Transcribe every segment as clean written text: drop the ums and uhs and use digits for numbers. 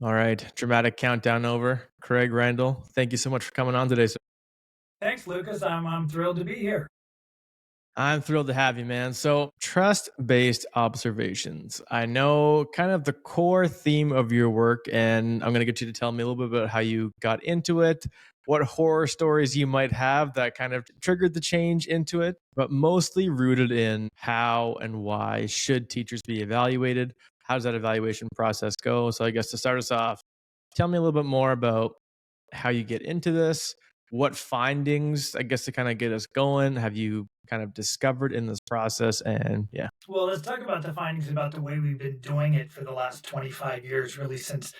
All right, dramatic countdown over. Craig Randall, thank you so much for coming on today, sir. Thanks, Lucas. I'm thrilled to be here. I'm thrilled to have you, man. So, trust based observations. I know kind of the core theme of your work, and I'm going to get you to tell me a little bit about how you got into it, what horror stories you might have that kind of triggered the change into it, but mostly rooted in how and why should teachers be evaluated? How does that evaluation process go? So, I guess to start us off, tell me a little bit more about how you get into this, what findings, I guess, to kind of get us going, have you kind of discovered in this process? And yeah. Well, let's talk about the findings about the way we've been doing it for the last 25 years, really, since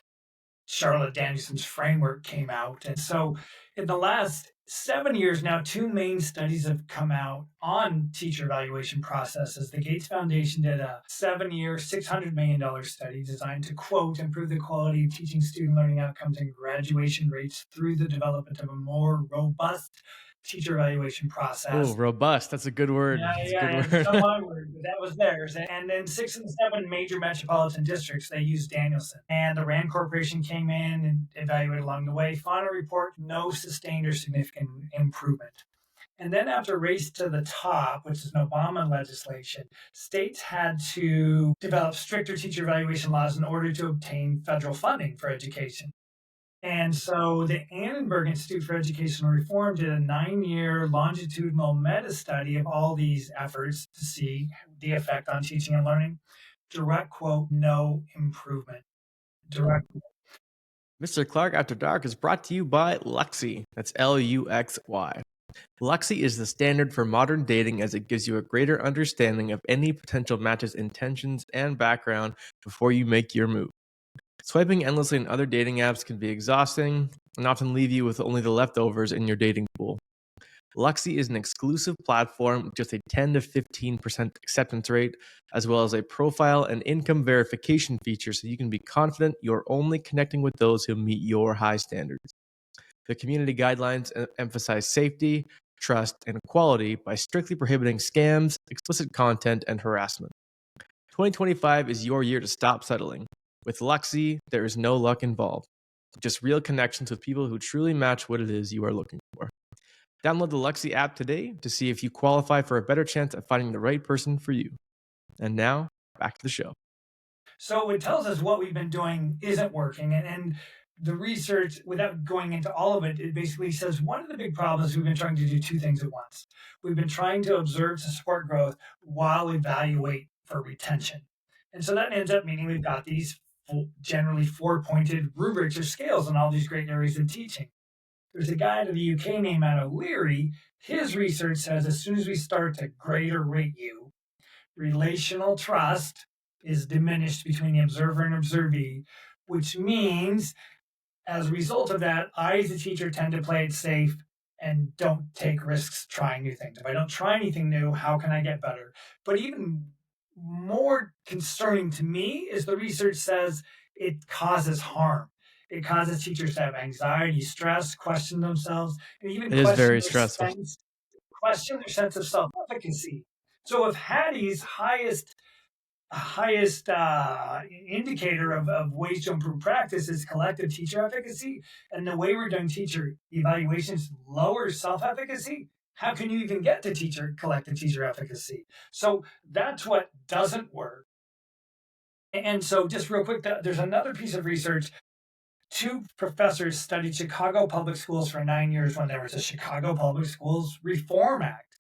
Charlotte Danielson's framework came out. And so, in the last 7 years now, two main studies have come out on teacher evaluation processes. The Gates Foundation did a 7 year, $600 million study designed to, quote, improve the quality of teaching student learning outcomes and graduation rates through the development of a more robust teacher evaluation Oh, process. robust. That's a good word. Yeah, That's a yeah, good and it's not word. my word, but that was theirs. And then 6 and 7 major metropolitan districts, they used Danielson. And the Rand Corporation came in and evaluated along the way. Final report, no sustained or significant improvement. And then after Race to the Top, which is an Obama legislation, states had to develop stricter teacher evaluation laws in order to obtain federal funding for education. And so the Annenberg Institute for Educational Reform did a 9 year longitudinal meta study of all these efforts to see the effect on teaching and learning. Direct quote, no improvement. Direct. Mr. Clark After Dark is brought to you by Luxy. That's Luxy. Luxy is the standard for modern dating as it gives you a greater understanding of any potential match's intentions and background before you make your move. Swiping endlessly in other dating apps can be exhausting and often leave you with only the leftovers in your dating pool. Luxy is an exclusive platform with just a 10 to 15% acceptance rate, as well as a profile and income verification feature so you can be confident you're only connecting with those who meet your high standards. The community guidelines emphasize safety, trust, and equality by strictly prohibiting scams, explicit content, and harassment. 2025 is your year to stop settling. With Luxy, there is no luck involved, just real connections with people who truly match what it is you are looking for. Download the Luxy app today to see if you qualify for a better chance at finding the right person for you. And now, back to the show. So it tells us what we've been doing isn't working. And the research, without going into all of it, it basically says one of the big problems we've been trying to do two things at once. We've been trying to observe to support growth while evaluate for retention. And so that ends up meaning we've got these generally four-pointed rubrics or scales in all these great areas of teaching. There's a guy out of the UK named Matt O'Leary. His research says as soon as we start to grade or rate you, relational trust is diminished between the observer and observee, which means as a result of that, I as a teacher tend to play it safe and don't take risks trying new things. If I don't try anything new, how can I get better? But even more concerning to me is the research says it causes harm. It causes teachers to have anxiety, stress, question themselves, and even It is very stressful. question their sense of self-efficacy. So if Hattie's highest indicator of ways to improve practice is collective teacher efficacy, and the way we're doing teacher evaluations lowers self-efficacy, how can you even get to collective teacher efficacy? So that's what doesn't work. And so just real quick, there's another piece of research. Two professors studied Chicago public schools for 9 years when there was a Chicago Public Schools Reform Act.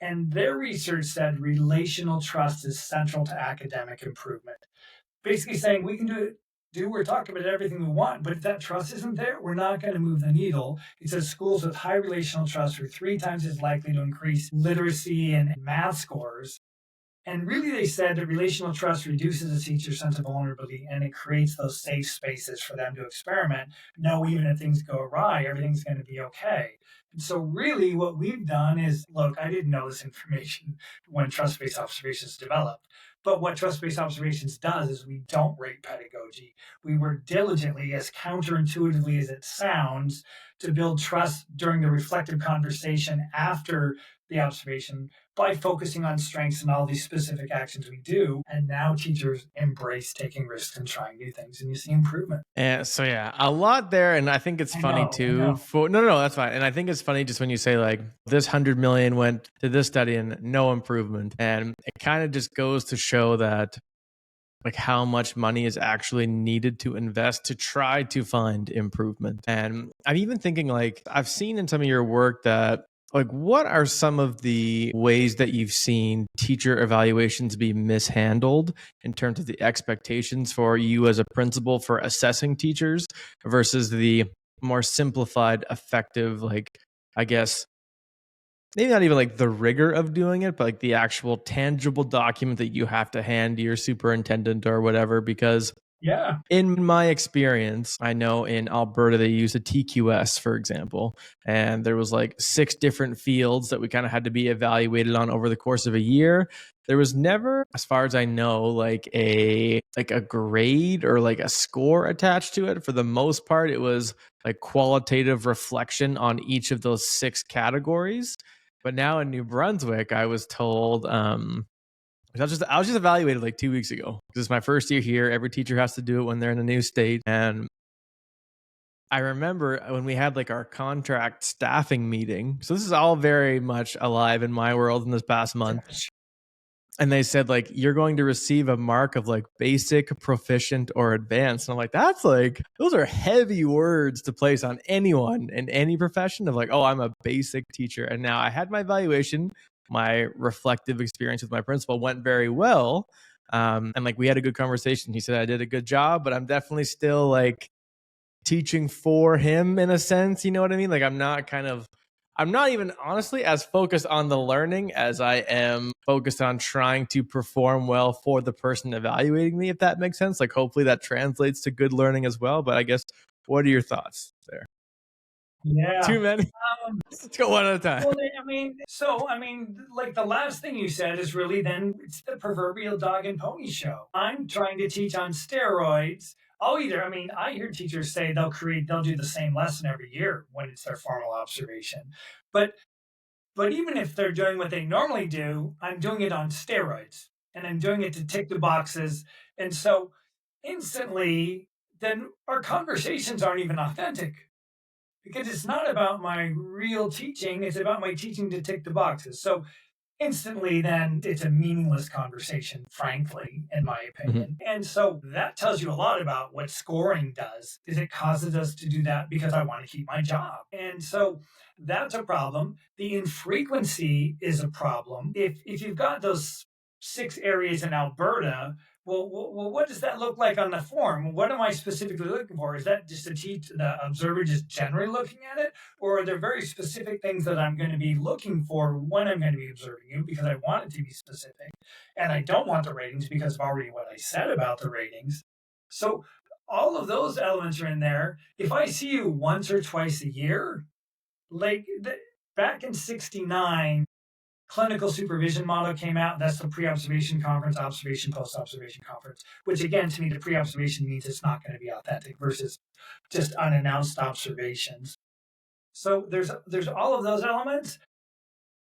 And their research said relational trust is central to academic improvement. Basically saying we can we're talking about everything we want, but if that trust isn't there, we're not going to move the needle. It says schools with high relational trust are 3 times as likely to increase literacy and math scores. And really, they said that relational trust reduces a teacher's sense of vulnerability and it creates those safe spaces for them to experiment. No, even if things go awry, everything's going to be okay. And so, really, what we've done is look, I didn't know this information when trust based observations developed. But what trust based observations does is we don't rate pedagogy. We work diligently, as counterintuitively as it sounds, to build trust during the reflective conversation after the observation, by focusing on strengths and all these specific actions we do. And now teachers embrace taking risks and trying new things, and you see improvement. And so yeah, a lot there, and I think it's funny I too. know. For no, that's fine. And I think it's funny just when you say like this 100 million went to this study and no improvement, and it kind of just goes to show that like how much money is actually needed to invest to try to find improvement. And I'm even thinking like I've seen in some of your work that like what are some of the ways that you've seen teacher evaluations be mishandled in terms of the expectations for you as a principal for assessing teachers versus the more simplified effective like I guess maybe not even like the rigor of doing it, but like the actual tangible document that you have to hand to your superintendent or whatever. Because Yeah. in my experience, I know in Alberta they use a TQS, for example, and there was like 6 different fields that we kind of had to be evaluated on over the course of a year. There was never, as far as I know, like a grade or like a score attached to it. For the most part, it was like qualitative reflection on each of those 6 categories. But now in New Brunswick, I was told I was just evaluated like 2 weeks ago. This is my first year here. Every teacher has to do it when they're in a new state. And I remember when we had like our contract staffing meeting. So this is all very much alive in my world in this past month. And they said like you're going to receive a mark of like basic, proficient, or advanced. And I'm like, that's like those are heavy words to place on anyone in any profession of like, oh, I'm a basic teacher. And now I had my evaluation, my reflective experience with my principal went very well. And like we had a good conversation. He said I did a good job, but I'm definitely still like teaching for him in a sense. You know what I mean? Like I'm not even honestly as focused on the learning as I am focused on trying to perform well for the person evaluating me, if that makes sense. Like hopefully that translates to good learning as well. But I guess what are your thoughts there? Yeah. Too many? Let's go one at a time. Well, I mean, like the last thing you said is really then it's the proverbial dog and pony show. I'm trying to teach on steroids. I mean, I hear teachers say they'll do the same lesson every year when it's their formal observation. But but even if they're doing what they normally do, I'm doing it on steroids and I'm doing it to tick the boxes. And so instantly, then our conversations aren't even authentic because it's not about my real teaching, it's about my teaching to tick the boxes. So instantly then it's a meaningless conversation, frankly, in my Mhm. opinion. And so that tells you a lot about what scoring does is it causes us to do that because I want to keep my job. And so that's a problem. The infrequency is a problem. If you've got those 6 areas in Alberta, well, what does that look like on the form? What am I specifically looking for? Is that just the observer just generally looking at it? Or are there very specific things that I'm going to be looking for when I'm going to be observing you because I want it to be specific and I don't want the ratings because of already what I said about the ratings. So all of those elements are in there. If I see you once or twice a year, like back in 69, clinical supervision model came out. That's the pre-observation conference, observation, post-observation conference, which again, to me, the pre-observation means it's not going to be authentic versus just unannounced observations. So there's all of those elements,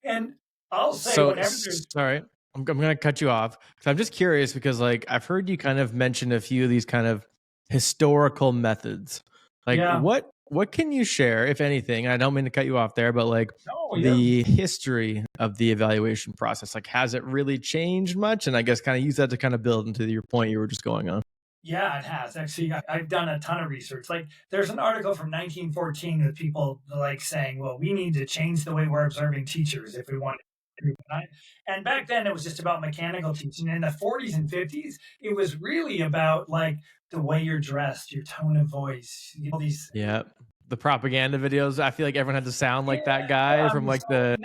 and I'll say So whenever there's sorry, I'm going to cut you off because I'm just curious because like I've heard you kind of mention a few of these kind of historical methods. Like yeah, what can you share, if anything? I don't mean to cut you off there, but like no, you're the history of the evaluation process. Like has it really changed much? And I guess kind of use that to kind of build into your point you were just going on. yeah, it has actually. I've done a ton of research. Like there's an article from 1914 with people like saying, well, we need to change the way we're observing teachers if we want to improve. And back then it was just about mechanical teaching. In the 40s and 50s, it was really about like the way you're dressed, your tone of voice, all these. Yeah. The propaganda videos, I feel like everyone had to sound Yeah, like that guy from like so the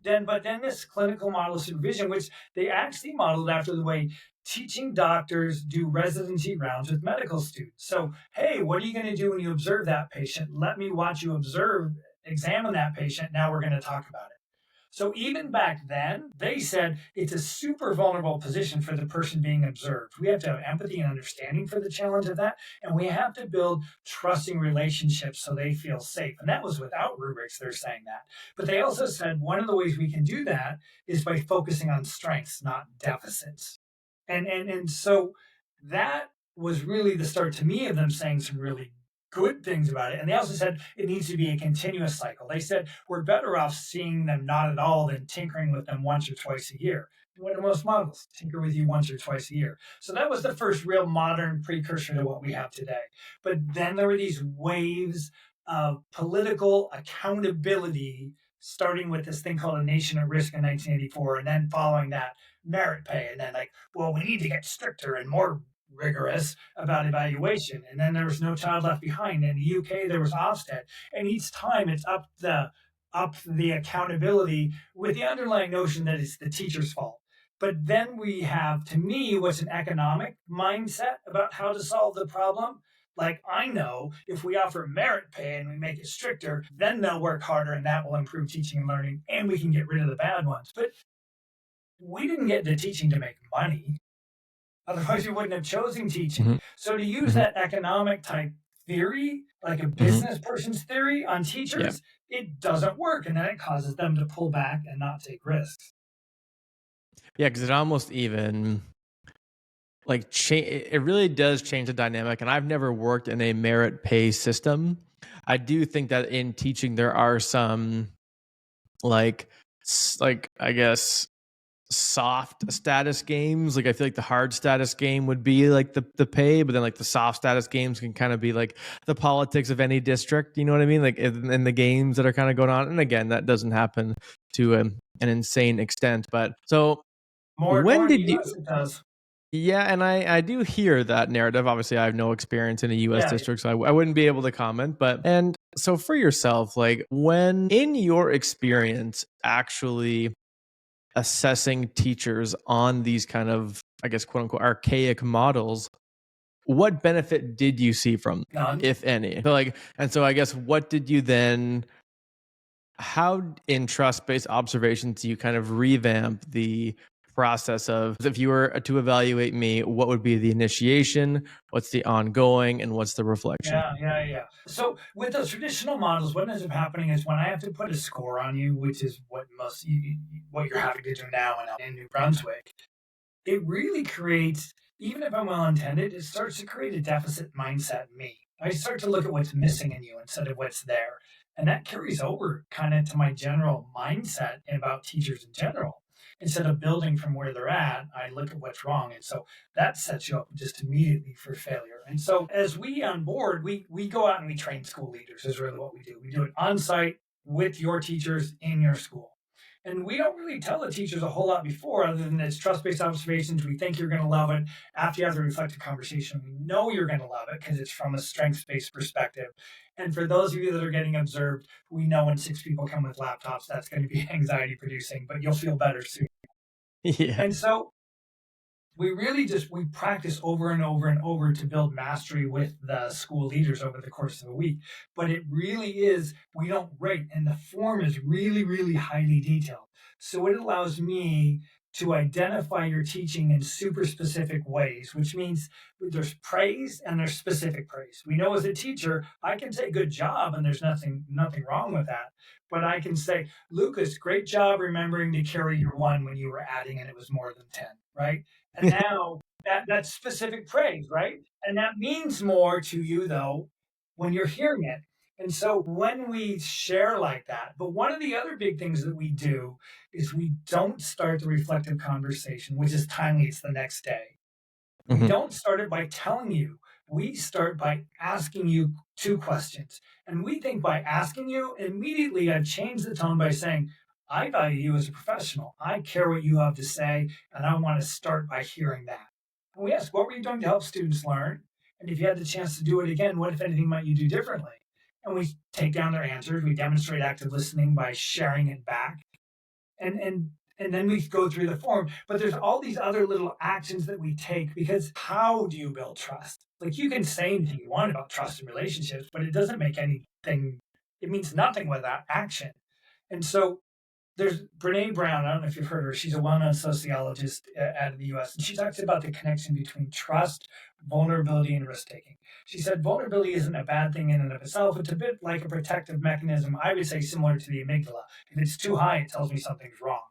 then this clinical model of supervision, which they actually modeled after the way teaching doctors do residency rounds with medical students. So, hey, what are you going to do when you observe that patient? Let me watch you examine that patient. Now we're going to talk about it. So even back then, they said it's a super vulnerable position for the person being observed. We have to have empathy and understanding for the challenge of that. And we have to build trusting relationships so they feel safe. And that was without rubrics, they're saying that. But they also said one of the ways we can do that is by focusing on strengths, not deficits. And so that was really the start to me of them saying some really good things about it. And they also said it needs to be a continuous cycle. They said we're better off seeing them not at all than tinkering with them once or twice a year. What do most models tinker with you once or twice a year? So that was the first real modern precursor to what we have today. But then there were these waves of political accountability, starting with this thing called A Nation at Risk in 1984, and then following that, merit pay. And then, like, well, we need to get stricter and more rigorous about evaluation. And then there was No Child Left Behind. In the UK, there was Ofsted. And each time it's up the accountability with the underlying notion that it's the teacher's fault. But then we have, to me, what's an economic mindset about how to solve the problem. Like, I know if we offer merit pay and we make it stricter, then they'll work harder and that will improve teaching and learning and we can get rid of the bad ones. But we didn't get into teaching to make money. Otherwise, you wouldn't have chosen teaching. Hmm. So to use Hmm. that economic type theory, like a Hmm. business person's theory on Yeah. teachers, it doesn't work. And then it causes them to pull back and not take risks. Yeah, because it almost even like it really does change the dynamic. And I've never worked in a merit pay system. I do think that in teaching there are some like like I guess soft status games. Like I feel like the hard status game would be like the pay, but then like the soft status games can kind of be like the politics of any district. You know what I mean? Like in the games that are kind of going on. And again, that doesn't happen to an insane extent. But so More when in the did you? US, it does. Yeah, and I do hear that narrative. Obviously, I have no experience in a U.S. Yeah. district, so I wouldn't be able to comment. But and so for yourself, like when in your experience, actually assessing teachers on these kind of, I guess, quote unquote, archaic models, what benefit did you see from them, None. if any? So like, and so I guess what did you then, how in trust based observations do you kind of revamp the process of, if you were to evaluate me, what would be the initiation, what's the ongoing, and what's the reflection? Yeah. So with those traditional models, what ends up happening is when I have to put a score on you, which is what what you're having to do now in New Brunswick, it really creates, even if I'm well intended, it starts to create a deficit mindset in me. I start to look at what's missing in you instead of what's there. And that carries over kind of to my general mindset about teachers in general. Instead of building from where they're at, I look at what's wrong. And so that sets you up just immediately for failure. And so as we on board, we go out and we train school leaders is really what we do. We do it on site with your teachers in your school. And we don't really tell the teachers a whole lot before, other than it's trust based observations. We think you're going to love it. After you have the reflective conversation, we know you're going to love it because it's from a strengths based perspective. And for those of you that are getting observed, we know when 6 people come with laptops, that's going to be anxiety producing, but you'll feel better soon. Yeah. And so we really just we practice over and over and over to build mastery with the school leaders over the course of a week, but it really is, we don't rate, and the form is really highly detailed, so it allows me to identify your teaching in super specific ways, which means there's praise and there's specific praise. We know as a teacher I can say good job and there's nothing wrong with that, but I can say, Lucas, great job remembering to carry your one when you were adding and it was more than 10, right? And now that's specific praise, right? And that means more to you though when you're hearing it. And so when we share like that, but one of the other big things that we do is we don't start the reflective conversation, which is timely, it's the next day. We Hmm. don't start it by telling you. We start by asking you two questions. And we think by asking you, immediately I've changed the tone by saying, I value you as a professional. I care what you have to say, and I want to start by hearing that. And we ask, what were you doing to help students learn? And if you had the chance to do it again, what, if anything, might you do differently? And we take down their answers. We demonstrate active listening by sharing it back, and then we go through the form. But there's all these other little actions that we take, because how do you build trust? Like, you can say anything you want about trust and relationships, but it doesn't make anything, it means nothing without action. And so There's Brene Brown. I don't know if you've heard her. She's a well-known sociologist out of the U.S. And she talks about the connection between trust, vulnerability, and risk-taking. She said vulnerability isn't a bad thing in and of itself. It's a bit like a protective mechanism. I would say similar to the amygdala. If it's too high, it tells me something's wrong.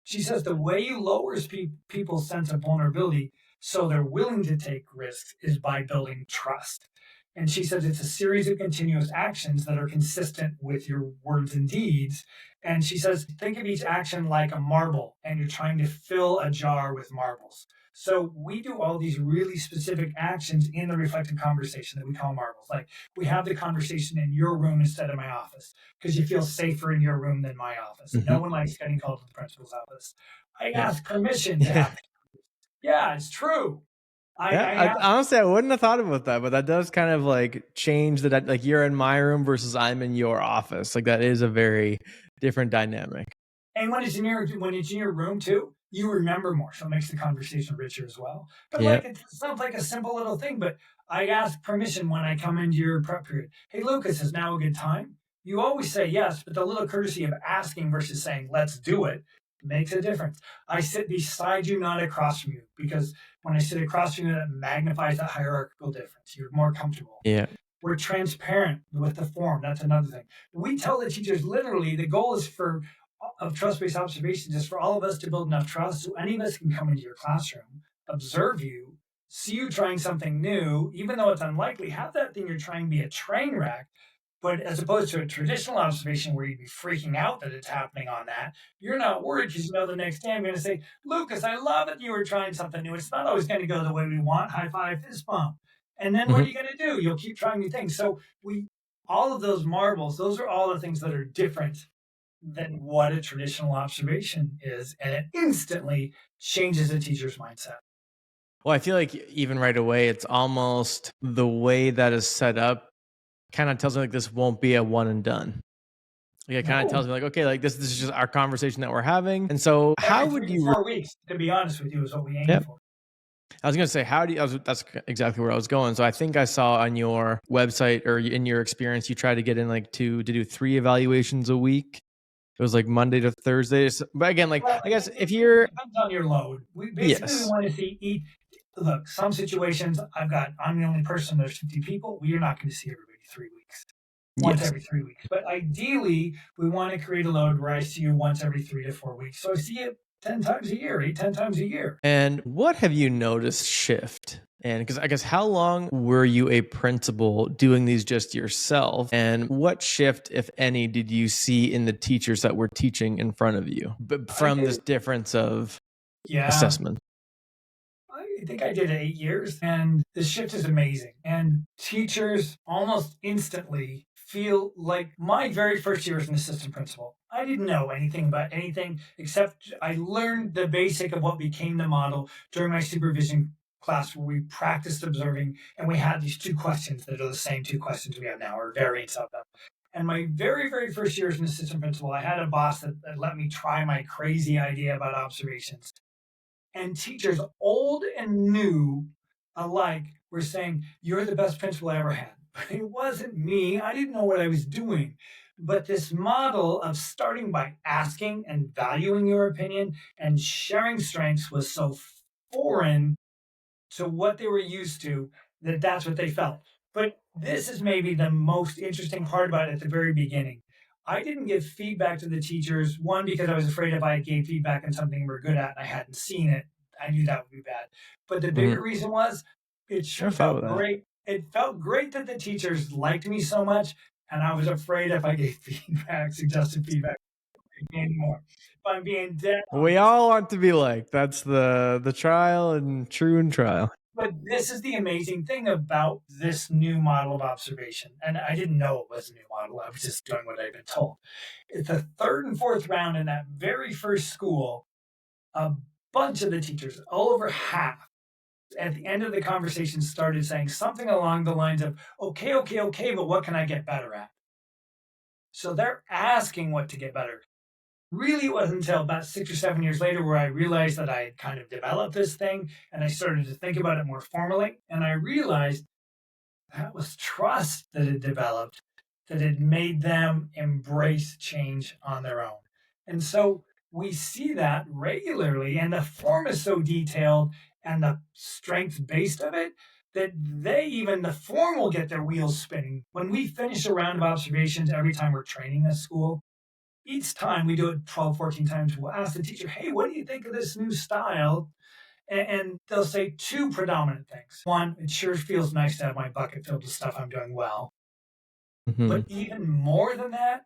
She says the way you lowers people's sense of vulnerability so they're willing to take risks is by building trust. And she says it's a series of continuous actions that are consistent with your words and deeds. And she says, think of each action like a marble, and you're trying to fill a jar with marbles. So we do all these really specific actions in the reflective conversation that we call marbles. Like we have the conversation in your room instead of my office because you feel safer in your room than my office. No one likes getting called to the principal's office. I Yeah. ask permission to have. Yeah, it's true. Yeah, honestly, I wouldn't have thought about that, but that does kind of like change that. Like you're in my room versus I'm in your office. Like that is a very different dynamic. And when it's in your room too, you remember more, so it makes the conversation richer as well. But Yeah. like it sounds like a simple little thing, but I ask permission when I come into your prep period. Hey, Lucas, is now a good time? You always say yes, but the little courtesy of asking versus saying let's do it makes a difference. I sit beside you, not across from you, because when I sit across from you, that magnifies that hierarchical difference. You're more comfortable. Yeah. We're transparent with the form. That's another thing. We tell the teachers literally the goal is of trust-based observations is for all of us to build enough trust so any of us can come into your classroom, observe you, see you trying something new, even though it's unlikely, have that thing you're trying be a train wreck. But as opposed to a traditional observation where you'd be freaking out that it's happening on that, you're not worried because you know the next day I'm going to say, Lucas, I love that you were trying something new. It's not always going to go the way we want. High five, fist bump. And then what are you going to do? You'll keep trying new things. So all of those marbles, those are all the things that are different than what a traditional observation is. And it instantly changes a teacher's mindset. Well, I feel like even right away, it's almost the way that is set up kind of tells me like this won't be a one and done. Like it kind of tells me like, okay, like this is just our conversation that we're having. And so how Every would 3 to you 4 weeks, to be honest with you, is what we aim Yep. for. I was going to say, that's exactly where I was going. So I think I saw on your website or in your experience, you try to get in like to do 3 evaluations a week. It was like Monday to Thursday. But again, like, Well, I guess if you're, it depends on your load. We want to see each. Look, some situations I'm the only person. There's 50 people. We're not going to see everybody 3 weeks, once every 3 weeks. But ideally, we want to create a load where I see you once every 3 to 4 weeks. So I see it 10 times a year, 10 times a year. And what have you noticed shift? And because I guess how long were you a principal doing these just yourself? And what shift, if any, did you see in the teachers that were teaching in front of you from this difference of assessment? I think I did 8 years, and the shift is amazing. And teachers almost instantly feel like my very first year as an assistant principal. I didn't know anything about anything except I learned the basic of what became the model during my supervision class where we practiced observing and we had these 2 questions that are the same 2 questions we have now or variants of them. And my very, very first year as an assistant principal, I had a boss that let me try my crazy idea about observations. And teachers, old and new alike, were saying, "You're the best principal I ever had." But it wasn't me. I didn't know what I was doing. But this model of starting by asking and valuing your opinion and sharing strengths was so foreign to what they were used to that's what they felt. But this is maybe the most interesting part about it at the very beginning. I didn't give feedback to the teachers, one, because I was afraid if I gave feedback on something we're good at and I hadn't seen it, I knew that would be bad. But the bigger reason was it sure felt great. It felt great that the teachers liked me so much, and I was afraid if I gave feedback, suggested feedback, anymore. If I'm being dead. We all want to be like, that's the trial and true and trial. But this is the amazing thing about this new model of observation. And I didn't know it was a new model. I was just doing what I'd been told. It's the 3rd and 4th round in that very first school, a bunch of the teachers, all over half, at the end of the conversation started saying something along the lines of, okay, but what can I get better at? So they're asking what to get better. Really, it wasn't until about 6 or 7 years later where I realized that I had kind of developed this thing and I started to think about it more formally. And I realized that was trust that had developed that had made them embrace change on their own. And so we see that regularly, and the form is so detailed and the strength based of it that the form will get their wheels spinning. When we finish a round of observations every time we're training a school, each time we do it 12, 14 times, we'll ask the teacher, hey, what do you think of this new style? And they'll say two predominant things. One, it sure feels nice to have my bucket filled with stuff I'm doing well. Mhm. But even more than that,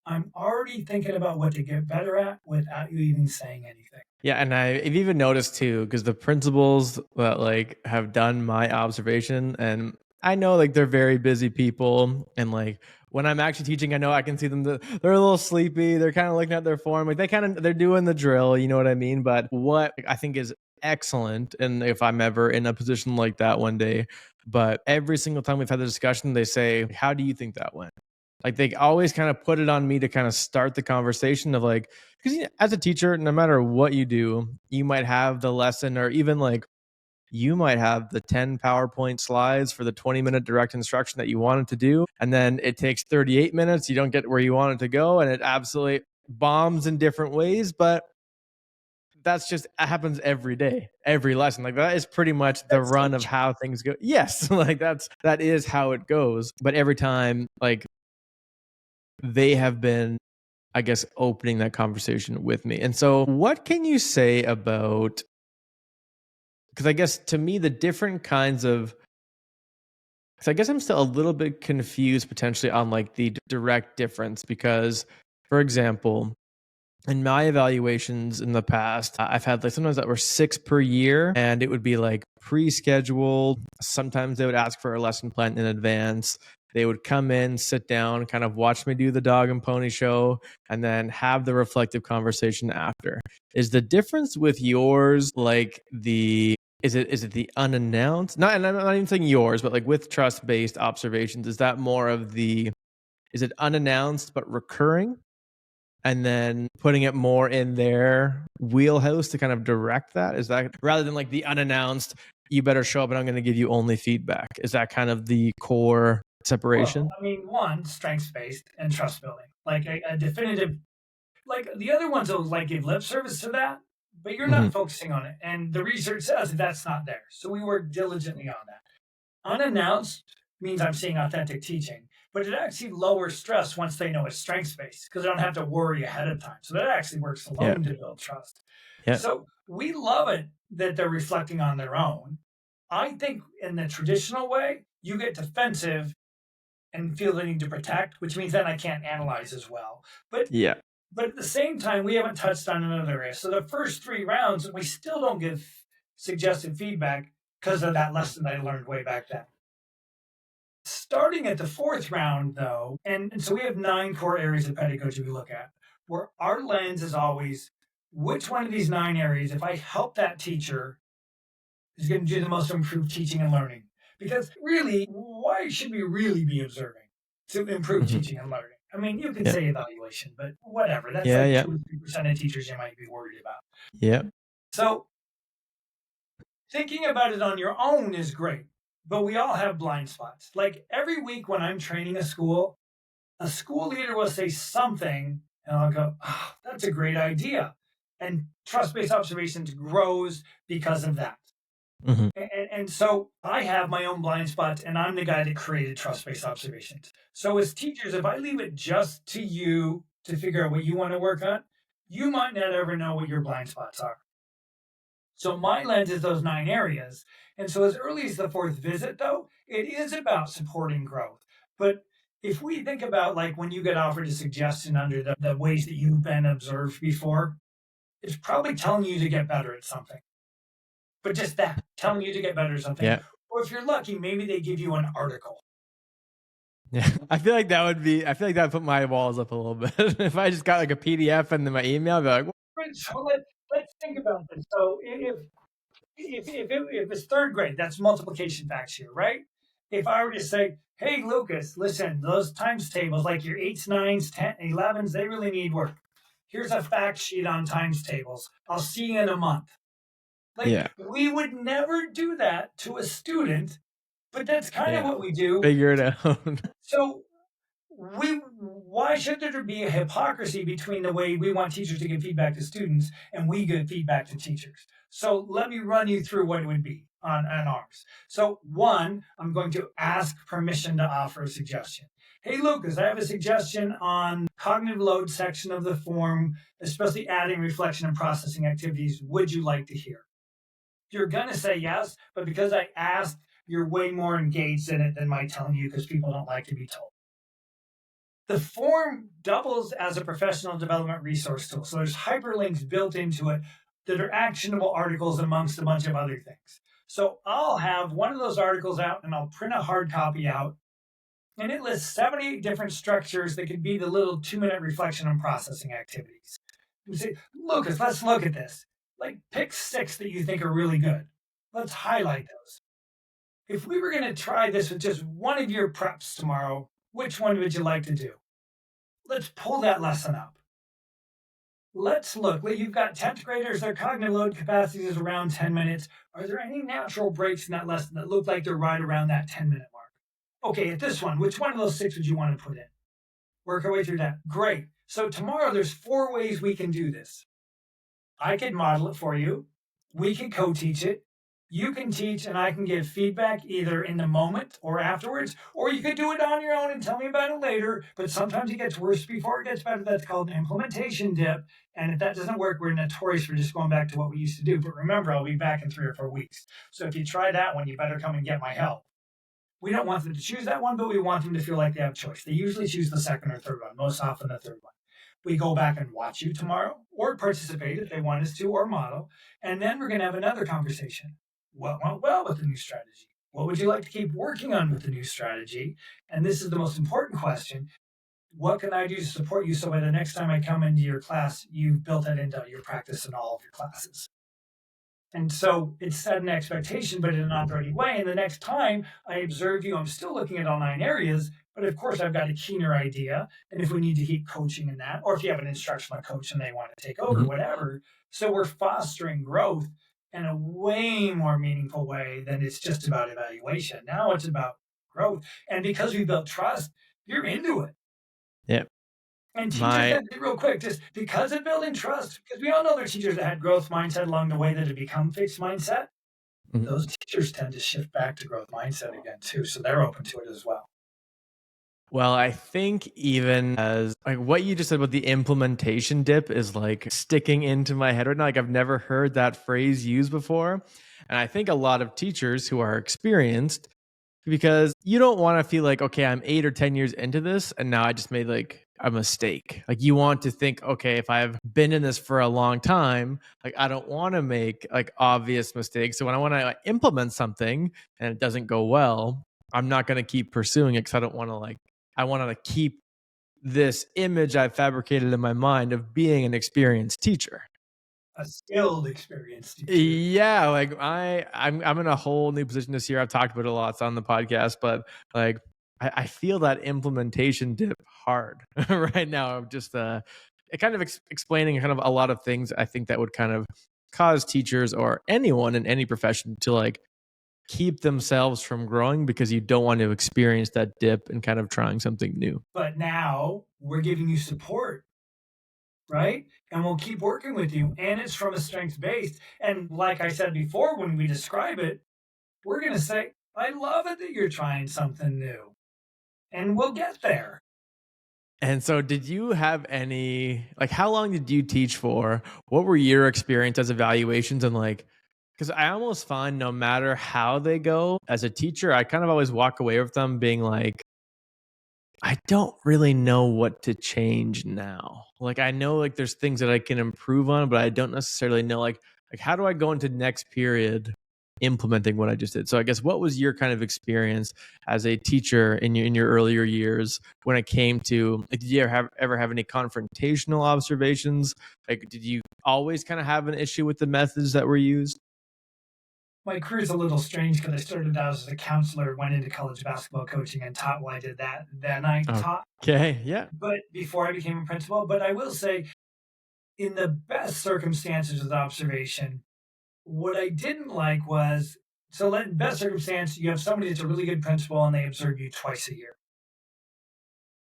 I'm already thinking about what to get better at without you even saying anything. Yeah, and I've even noticed too, because the principals that like have done my observation, and I know like they're very busy people, and like when I'm actually teaching, I know I can see them. They're a little sleepy. They're kind of looking at their form, like they're doing the drill. You know what I mean? But what I think is excellent, and if I'm ever in a position like that one day, but every single time we've had the discussion, they say, "How do you think that went?" Like they always kind of put it on me to kind of start the conversation of like, because as a teacher, no matter what you do, you might have the lesson, or even like you might have the 10 PowerPoint slides for the 20-minute direct instruction that you wanted to do. And then it takes 38 minutes. You don't get where you want it to go. And it absolutely bombs in different ways. But that's just it happens every day, every lesson. Like that is pretty much the That's run of teaching. how things go. Yes, like that is how it goes. But every time, like they have been, I guess, opening that conversation with me. And so, what can you say about, because I guess to me, the different kinds of, because I guess I'm still a little bit confused potentially on like the direct difference. Because, for example, in my evaluations in the past, I've had like sometimes that were 6 per year, and it would be like pre-scheduled. Sometimes they would ask for a lesson plan in advance. They would come in, sit down, kind of watch me do the dog and pony show, and then have the reflective conversation after. Is the difference with yours like the is it the unannounced? Not, and I'm not even saying yours, but like with trust-based observations, is that more of the, is it unannounced but recurring? And then putting it more in their wheelhouse to kind of direct that? Is that rather than like the unannounced, you better show up and I'm going to give you only feedback? Is that kind of the core Well, separation? I mean, one, strengths based and trust building, like a definitive, like the other ones will like give lip service to that, but you're Hmm. not focusing on it. And the research says that that's not there. So we work diligently on that. Unannounced means I'm seeing authentic teaching, but it actually lowers stress once they know it's strengths based because they don't have to worry ahead of time. So that actually works Yeah. alone to build trust. Yeah. So we love it that they're reflecting on their own. I think in the traditional way, you get defensive and feel the need to protect, which means then I can't analyze as well. But Yeah. but at the same time, we haven't touched on another area. So the first three rounds, we still don't give suggested feedback because of that lesson I learned way back then. Starting at the fourth round, though, and so we have 9 core areas of pedagogy we look at, where our lens is always which one of these 9 areas, if I help that teacher, is going to do the most improved teaching and learning. Because really, why should we really be observing to improve Hmm. teaching and learning? I mean, you can Yeah. say evaluation, but whatever. That's Yeah. like Yeah. 2 or 3% of teachers you might be worried about. Yeah. So thinking about it on your own is great, but we all have blind spots. Like every week when I'm training a school leader will say something, and I'll go, oh, that's a great idea. And trust based observations grows because of that. Hmm. And so I have my own blind spots, and I'm the guy that created trust based observations. So, as teachers, if I leave it just to you to figure out what you want to work on, you might not ever know what your blind spots are. So, my lens is those 9 areas. And so, as early as the fourth visit, though, it is about supporting growth. But if we think about like when you get offered a suggestion under the ways that you've been observed before, it's probably telling you to get better at something, but just that, telling you to get better at something. Yeah. Or if you're lucky, maybe they give you an article. Yeah. I feel like that would be, I feel like that would put my walls up a little bit. If I just got like a PDF and then my email, I'd be like, Right, so let's think about this. So if it's third grade, that's multiplication facts here, right? If I were to say, hey, Lucas, listen, those times tables, like your 8s, 9s, 10, 11s, they really need work. Here's a fact sheet on times tables. I'll see you in a month. Like, yeah, we would never do that to a student, but that's kind of yeah, what we do. figure it out. So we why should there be a hypocrisy between the way we want teachers to give feedback to students and we give feedback to teachers? So let me run you through what it would be on ours. So one, I'm going to ask permission to offer a suggestion. Hey, Lucas, I have a suggestion on cognitive load section of the form, especially adding reflection and processing activities. Would you like to hear? You're going to say yes, but because I asked, you're way more engaged in it than my telling you because people don't like to be told. The form doubles as a professional development resource tool. So there's hyperlinks built into it that are actionable articles amongst a bunch of other things. So I'll have one of those articles out and I'll print a hard copy out. And it lists 78 different structures that could be the little 2-minute reflection and processing activities. You say, Lucas, let's look at this. Like, pick 6 that you think are really good. Let's highlight those. If we were going to try this with just one of your preps tomorrow, which one would you like to do? Let's pull that lesson up. Let's look. You've got 10th graders, their cognitive load capacity is around 10 minutes. Are there any natural breaks in that lesson that look like they're right around that 10-minute mark? Okay, at this one, which one of those 6 would you want to put in? Work our way through that. Great. So tomorrow, there's 4 ways we can do this. I could model it for you. We could co-teach it. You can teach and I can give feedback either in the moment or afterwards, or you could do it on your own and tell me about it later. But sometimes it gets worse before it gets better. That's called an implementation dip. And if that doesn't work, we're notorious for just going back to what we used to do. But remember, I'll be back in 3 or 4 weeks. So if you try that one, you better come and get my help. We don't want them to choose that one, but we want them to feel like they have choice. They usually choose the second or third one, most often the third one. We go back and watch you tomorrow or participate if they want us to or model. And then we're going to have another conversation. What went well with the new strategy? What would you like to keep working on with the new strategy? And this is the most important question. What can I do to support you so by the next time I come into your class, you've built that into your practice in all of your classes? And so it's set an expectation, but in an operating way. And the next time I observe you, I'm still looking at all 9 areas, but of course I've got a keener idea. And if we need to keep coaching in that, or if you have an instructional coach and they want to take over, whatever. So we're fostering growth in a way more meaningful way than it's just about evaluation. Now it's about growth. And because we built trust, you're into it. Yeah. And teachers, real quick, just because of building trust, because we all know there are teachers that had growth mindset along the way that had become fixed mindset. Those teachers tend to shift back to growth mindset again too. So they're open to it as well. Well, I think even as like what you just said about the implementation dip is like sticking into my head right now. Like I've never heard that phrase used before. And I think a lot of teachers who are experienced, because you don't want to feel like, okay, I'm 8 or 10 years into this and now I just made like a mistake. Like you want to think, okay, if I've been in this for a long time, like I don't want to make like obvious mistakes. So when I want to like, implement something and it doesn't go well, I'm not going to keep pursuing it because I don't want to like, I want to keep this image I've fabricated in my mind of being an experienced teacher. A skilled, experienced teacher. Yeah, like I'm in a whole new position this year. I've talked about it a lot on the podcast, but like I feel that implementation dip hard right now. I'm just it kind of explaining kind of a lot of things I think that would kind of cause teachers or anyone in any profession to like keep themselves from growing because you don't want to experience that dip and kind of trying something new. But now we're giving you support, right? And we'll keep working with you. And it's from a strengths based. And like I said before, when we describe it, we're going to say, I love it that you're trying something new. And we'll get there. And so did you have any, like, how long did you teach for? What were your experience as evaluations? And like, because I almost find no matter how they go as a teacher, I kind of always walk away with them being like, I don't really know what to change now. Like, I know like there's things that I can improve on, but I don't necessarily know like how do I go into next period implementing what I just did. So I guess what was your kind of experience as a teacher in your earlier years when it came to like, did you ever have any confrontational observations? Like did you always kind of have an issue with the methods that were used? My career is a little strange because I started out as a counselor, went into college basketball coaching and taught while I did that. Then I taught, Okay, yeah. but before I became a principal. But I will say, in the best circumstances of observation, what I didn't like was, so in best circumstance, you have somebody that's a really good principal and they observe you twice a year.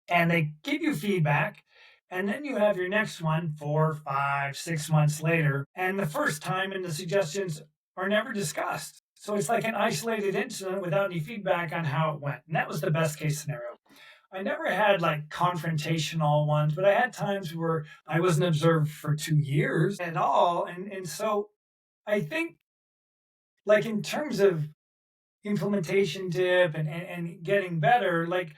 and they give you feedback. And then you have your next one 4, 5, 6 months later. And the first time and the suggestions are never discussed. So it's like an isolated incident without any feedback on how it went. And that was the best case scenario. I never had like confrontational ones, but I had times where I wasn't observed for 2 years at all. And so I think, like, in terms of implementation tip and getting better, like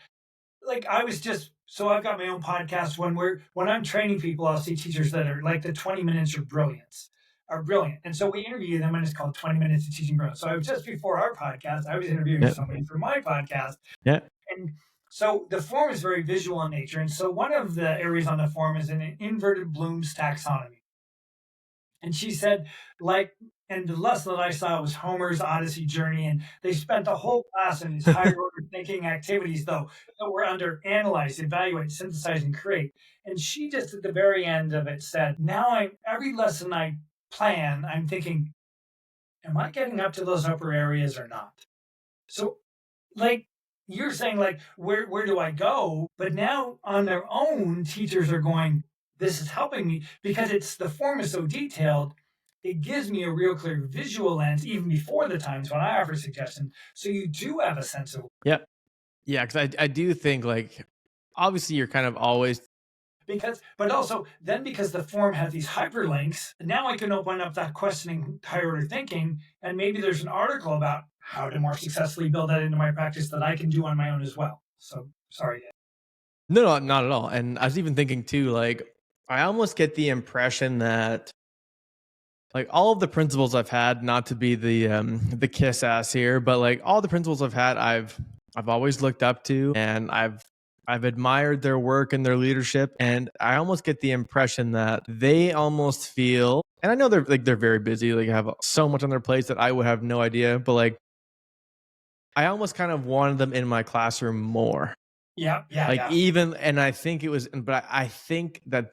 I was just so I've got my own podcast when I'm training people, I'll see teachers that are like the 20 minutes of brilliance are brilliant. And so we interview them and it's called 20 minutes of teaching brilliance. So I was just before our podcast, I was interviewing Yeah. somebody for my podcast. Yeah. And so the form is very visual in nature. And so one of the areas on the form is an inverted Bloom's taxonomy. And she said, like, and the lesson that I saw was Homer's Odyssey journey. And they spent the whole class in these higher order thinking activities, though, that were under analyze, evaluate, synthesize, and create. And she just at the very end of it said, now every lesson I plan, I'm thinking, am I getting up to those upper areas or not? So, like, you're saying, like, where do I go? But now on their own, teachers are going, this is helping me because it's the form is so detailed. It gives me a real clear visual lens even before the times when I offer suggestions. So you do have a sense of Yeah. Yeah. Because I do think, like, obviously you're kind of always. but also then because the form has these hyperlinks, now I can open up that questioning higher order thinking, and maybe there's an article about how to more successfully build that into my practice that I can do on my own as well. So sorry. No, not at all. And I was even thinking too, like, I almost get the impression that, like, all of the principals I've had, not to be the kiss ass here, but like all the principals I've had, I've always looked up to, and I've admired their work and their leadership, and I almost get the impression that they almost feel, and I know they're very busy, like have so much on their plates that I would have no idea, but like I almost kind of wanted them in my classroom more. Yeah, yeah, Like, yeah. even, and I think it was, but I think that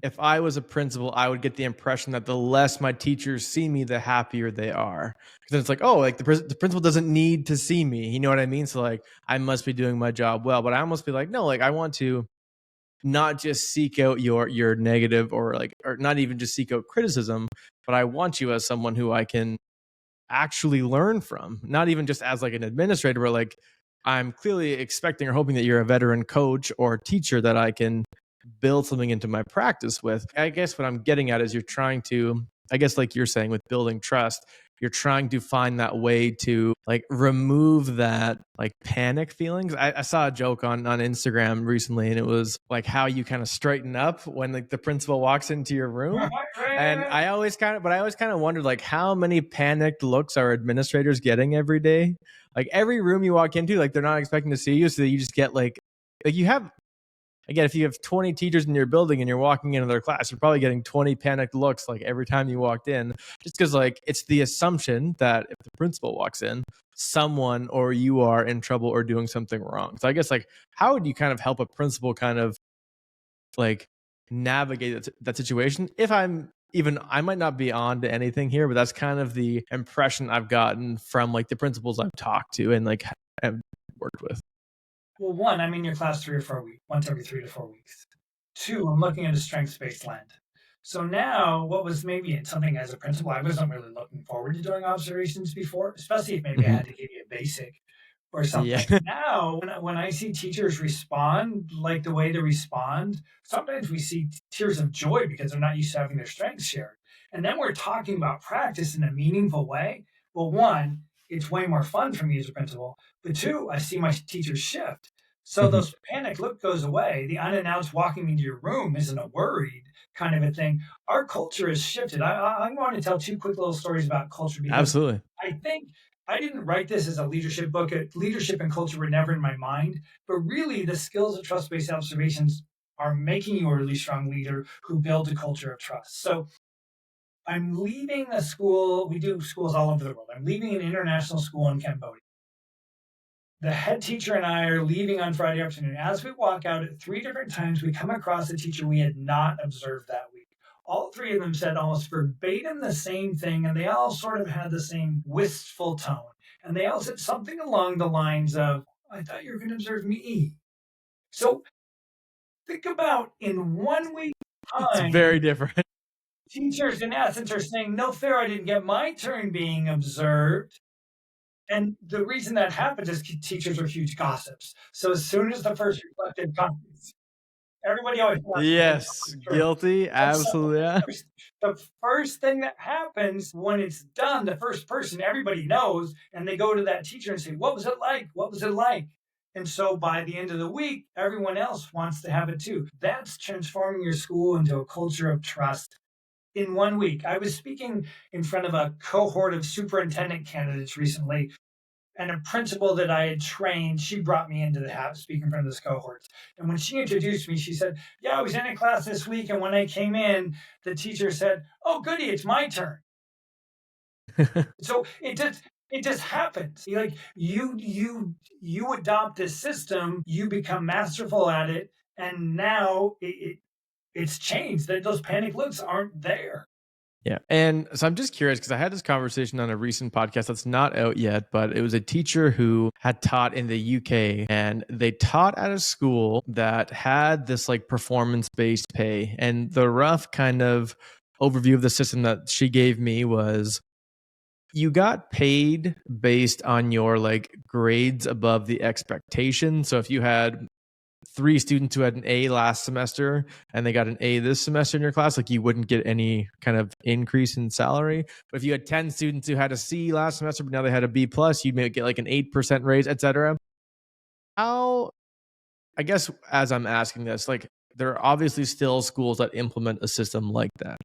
if I was a principal, I would get the impression that the less my teachers see me, the happier they are. Because it's like, oh, like the principal doesn't need to see me. You know what I mean? So like, I must be doing my job well. But I almost be like, no, like I want to not just seek out your negative, or like, or not even just seek out criticism, but I want you as someone who I can actually learn from, not even just as like an administrator, but like I'm clearly expecting or hoping that you're a veteran coach or teacher that I can build something into my practice with. I guess what I'm getting at is you're trying to, I guess, like you're saying with building trust, you're trying to find that way to like remove that like panic feelings. I saw a joke on Instagram recently, and it was like how you kind of straighten up when like the principal walks into your room. And I always kind of, but I always kind of wondered like how many panicked looks are administrators getting every day? Like every room you walk into, like they're not expecting to see you, so you just get like you have, again, if you have 20 teachers in your building and you're walking into their class, you're probably getting 20 panicked looks like every time you walked in, just because like it's the assumption that if the principal walks in, someone or you are in trouble or doing something wrong. So I guess like how would you kind of help a principal kind of like navigate that situation? If I'm even, I might not be on to anything here, but that's kind of the impression I've gotten from like the principals I've talked to and like have worked with. Well, one, I'm in your class 3 or 4 weeks, once every 3 to 4 weeks. Two, I'm looking at a strengths-based lens. So now, what was maybe something as a principal, I wasn't really looking forward to doing observations before, especially if maybe I Mhm. had to give you a basic or Yeah. something. Now, when I see teachers respond like the way they respond, sometimes we see tears of joy because they're not used to having their strengths shared. And then we're talking about practice in a meaningful way. Well, one, it's way more fun for me as a principal. But two, I see my teachers shift. So Mhm. those panic look goes away. The unannounced walking into your room isn't a worried kind of a thing. Our culture has shifted. I want to tell two quick little stories about culture because Absolutely. I think I didn't write this as a leadership book. Leadership and culture were never in my mind, but really the skills of trust-based observations are making you a really strong leader who builds a culture of trust. So I'm leaving a school. We do schools all over the world. I'm leaving an international school in Cambodia. The head teacher and I are leaving on Friday afternoon. As we walk out at 3 different times, we come across a teacher we had not observed that week. All three of them said almost verbatim the same thing, and they all sort of had the same wistful tone. And they all said something along the lines of, I thought you were going to observe me. So think about in 1 week It's time, very different. teachers in essence are saying, no fair, I didn't get my turn being observed. And the reason that happens is teachers are huge gossips. So as soon as the first reflective comes, everybody always wants to think Yes, something's true. guilty. And so Absolutely. Yeah. the first thing that happens when it's done, the first person everybody knows, and they go to that teacher and say, what was it like? What was it like? And so by the end of the week, everyone else wants to have it too. That's transforming your school into a culture of trust in 1 week. I was speaking in front of a cohort of superintendent candidates recently, and a principal that I had trained, she brought me into the house, speaking in front of this cohort. And when she introduced me, she said, yeah, I was in a class this week. And when I came in, the teacher said, oh, goody, it's my turn. So it just happens. Like you adopt this system, you become masterful at it, and now it's changed. That those panic looks aren't there. Yeah. And so I'm just curious because I had this conversation on a recent podcast that's not out yet, but it was a teacher who had taught in the UK, and they taught at a school that had this like performance based pay. And the rough kind of overview of the system that she gave me was you got paid based on your like grades above the expectation. So if you had three students who had an A last semester and they got an A this semester in your class, like you wouldn't get any kind of increase in salary. But if you had 10 students who had a C last semester, but now they had a B plus, you may get like an 8% raise, etc. How, I guess, as I'm asking this, like there are obviously still schools that implement a system like that.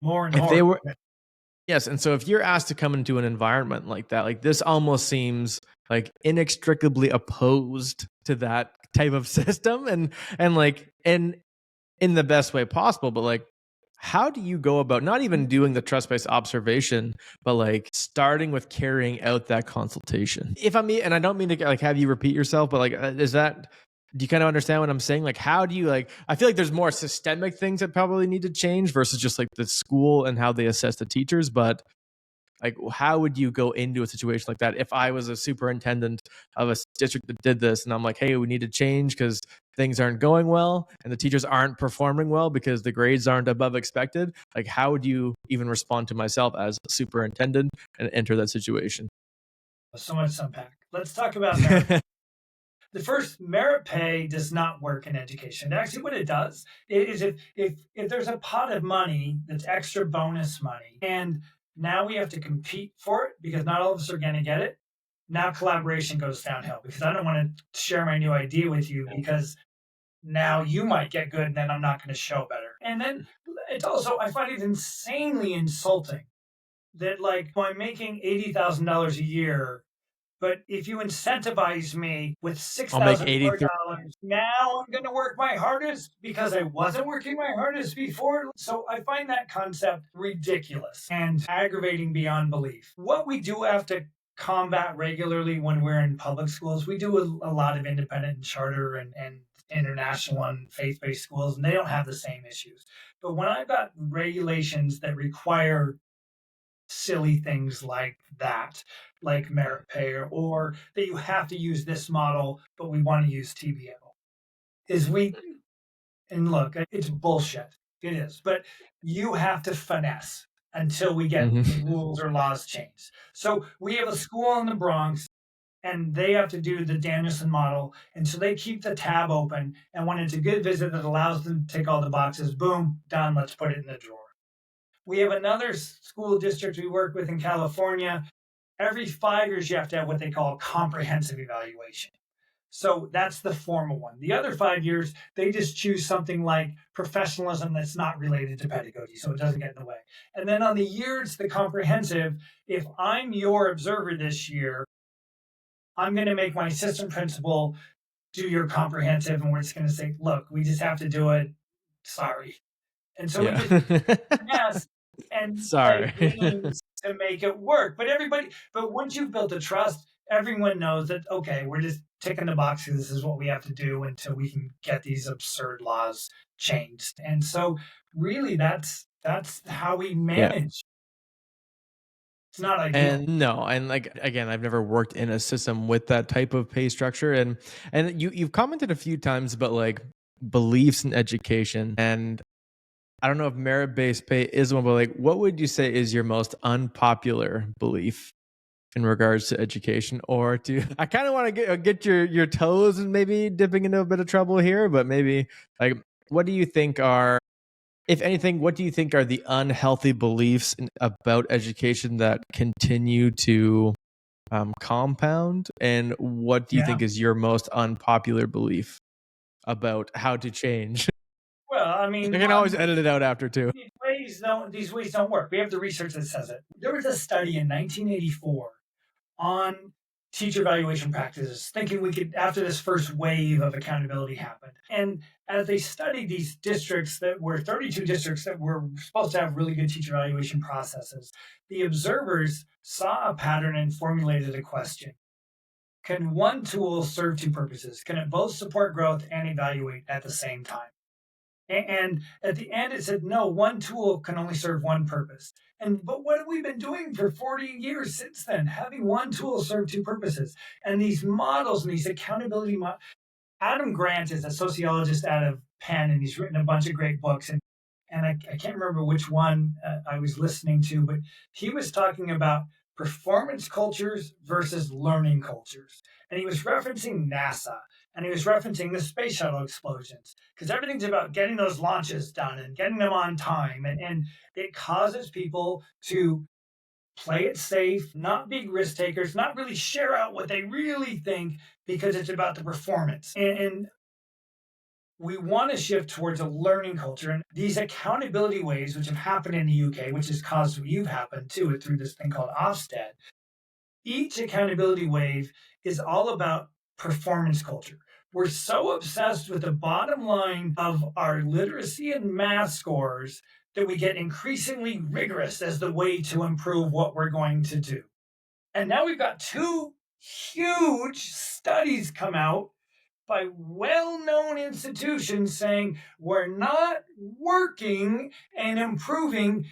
More and If they more. were, yes. And so if you're asked to come into an environment like that, like this almost seems like inextricably opposed to that type of system and like and in the best way possible, but like how do you go about not even doing the trust-based observation, but like starting with carrying out that consultation? If I'm, and I don't mean to like have you repeat yourself, but like is that, do you kind of understand what I'm saying? Like how do you, like I feel like there's more systemic things that probably need to change versus just like the school and how they assess the teachers, but like how would you go into a situation like that if I was a superintendent of a district that did this and I'm like, hey, we need to change because things aren't going well and the teachers aren't performing well because the grades aren't above expected? Like how would you even respond to myself as a superintendent and enter that situation? So much to unpack. Let's talk about merit. The first, merit pay does not work in education. Actually, what it does is if there's a pot of money that's extra bonus money, and now we have to compete for it because not all of us are going to get it. Now collaboration goes downhill because I don't want to share my new idea with you because now you might get good and then I'm not going to show better. And then it's also, I find it insanely insulting that like I'm making $80,000 a year, but if you incentivize me with I'll make $6,000 more 83. now I'm going to work my hardest because I wasn't working my hardest before. So I find that concept ridiculous and aggravating beyond belief. What we do have to combat regularly when we're in public schools, we do a lot of independent and charter and international and faith-based schools, and they don't have the same issues. But when I've got regulations that require silly things like that, like merit pay, or that you have to use this model, but we want to use TBO. Is we, and look, it's bullshit. It is, but you have to finesse until we get the Mm-hmm. rules or laws changed. So we have a school in the Bronx and they have to do the Danielson model. And so they keep the tab open. And when it's a good visit that allows them to tick all the boxes, boom, done, let's put it in the drawer. We have another school district we work with in California. Every 5 years, you have to have what they call a comprehensive evaluation. So that's the formal one. The other 5 years, they just choose something like professionalism that's not related to pedagogy, so it doesn't get in the way. And then on the year it's the comprehensive, if I'm your observer this year, I'm going to make my assistant principal do your comprehensive, and we're just going to say, look, we just have to do it. Sorry. And so we Yeah. just finesse and play Sorry. games to make it work. But once you've built a trust, everyone knows that, okay, we're just ticking the boxes. This is what we have to do until we can get these absurd laws changed. And so really that's how we Yeah. manage. It's not ideal. And no, and like again, I've never worked in a system with that type of pay structure. And you've commented a few times about like beliefs in education. And I don't know if merit-based pay is one, but like what would you say is your most unpopular belief in regards to education? Or to I kind of want to get your toes and maybe dipping into a bit of trouble here, but maybe like what do you think are, if anything, what do you think are the unhealthy beliefs about education that continue to compound? And what do you Yeah. think is your most unpopular belief about how to change? Well, I I mean, can always one, edit it out after too. these ways don't work. We have the research that says it. There was a study in 1984 on teacher evaluation practices, thinking we could, after this first wave of accountability happened. And as they studied these districts that were 32 districts that were supposed to have really good teacher evaluation processes, the observers saw a pattern and formulated a question. Can one tool serve two purposes? Can it both support growth and evaluate at the same time? And at the end, it said, no, one tool can only serve one purpose. But what have we been doing for 40 years since then? Having one tool serve two purposes. And these models and these accountability models. Adam Grant is a sociologist out of Penn, and he's written a bunch of great books. And I can't remember which one I was listening to, but he was talking about performance cultures versus learning cultures. And he was referencing NASA, and he was referencing the space shuttle explosions, because everything's about getting those launches done and getting them on time. And it causes people to play it safe, not be risk takers, not really share out what they really think because it's about the performance. And we want to shift towards a learning culture. And these accountability waves, which have happened in the UK, which has caused what you've happened too, through this thing called Ofsted, each accountability wave is all about performance culture. We're so obsessed with the bottom line of our literacy and math scores that we get increasingly rigorous as the way to improve what we're going to do. And now we've got two huge studies come out by well-known institutions saying we're not working and improving.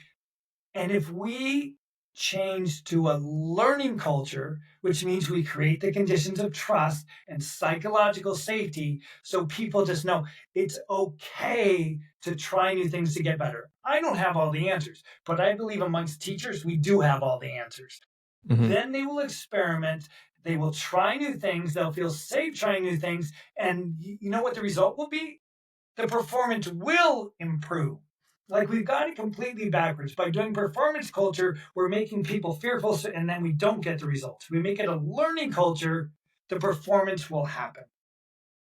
And if we change to a learning culture, which means we create the conditions of trust and psychological safety, so people just know it's okay to try new things to get better. I don't have all the answers, but I believe amongst teachers, we do have all the answers. Mhm. Then they will experiment. They will try new things. They'll feel safe trying new things. And you know what the result will be? The performance will improve. Like, we've got it completely backwards. By doing performance culture, we're making people fearful, and then we don't get the results. We make it a learning culture, the performance will happen.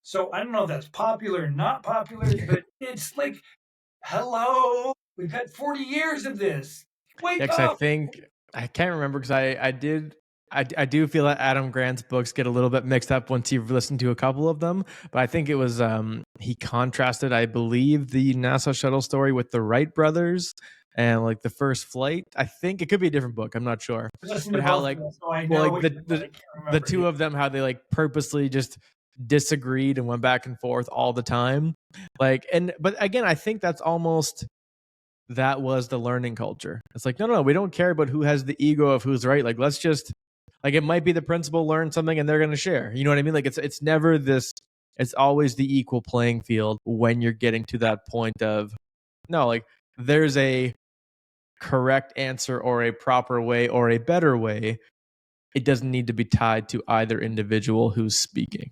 So I don't know if that's popular or not popular, but it's like, hello, we've had 40 years of this. Yeah, Wake because I up. think I can't remember because I do feel that Adam Grant's books get a little bit mixed up once you've listened to a couple of them. But I think it was he contrasted, I believe, the NASA shuttle story with the Wright brothers and like the first flight. I think it could be a different book. I'm not sure. Listen to But how both of like them, so I well know like which one, but I can't the remember. two of them, how they like purposely just disagreed and went back and forth all the time. Like, and but again, I think that's almost, that was the learning culture. It's like, no, we don't care about who has the ego of who's right. Like, let's just, like, it might be the principal learn something and they're going to share. You know what I mean? Like, it's never this. It's always the equal playing field when you're getting to that point of, no, like, there's a correct answer or a proper way or a better way. It doesn't need to be tied to either individual who's speaking.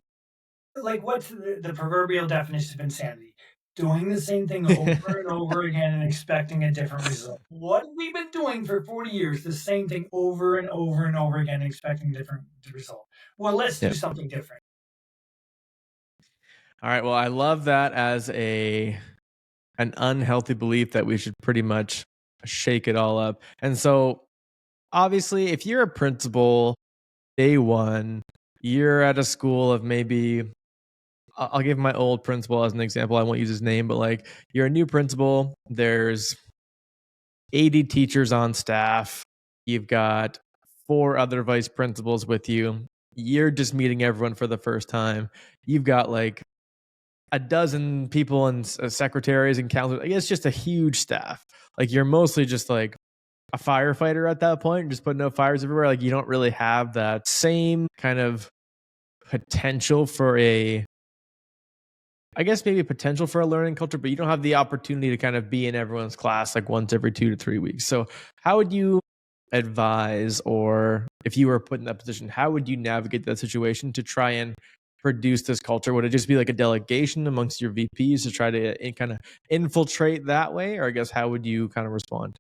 Like, what's the proverbial definition of insanity? Doing the same thing over and over again and expecting a different result. What have we been doing for 40 years? The same thing over and over and over again, expecting a different result. Well, let's do Yeah. something different. All right. Well, I love that as an unhealthy belief that we should pretty much shake it all up. And so, obviously, if you're a principal day one, you're at a school of maybe, I'll give my old principal as an example. I won't use his name, but like, you're a new principal. There's 80 teachers on staff. You've got 4 other vice principals with you. You're just meeting everyone for the first time. You've got like a dozen people and secretaries and counselors. Like, it's just a huge staff. Like, you're mostly just like a firefighter at that point, just putting out fires everywhere. Like you don't really have that same kind of potential for a, I guess maybe potential for a learning culture, but you don't have the opportunity to kind of be in everyone's class like once every 2 to 3 weeks. So how would you advise, or if you were put in that position, how would you navigate that situation to try and produce this culture? Would it just be like a delegation amongst your VPs to try to kind of infiltrate that way? Or I guess how would you kind of respond?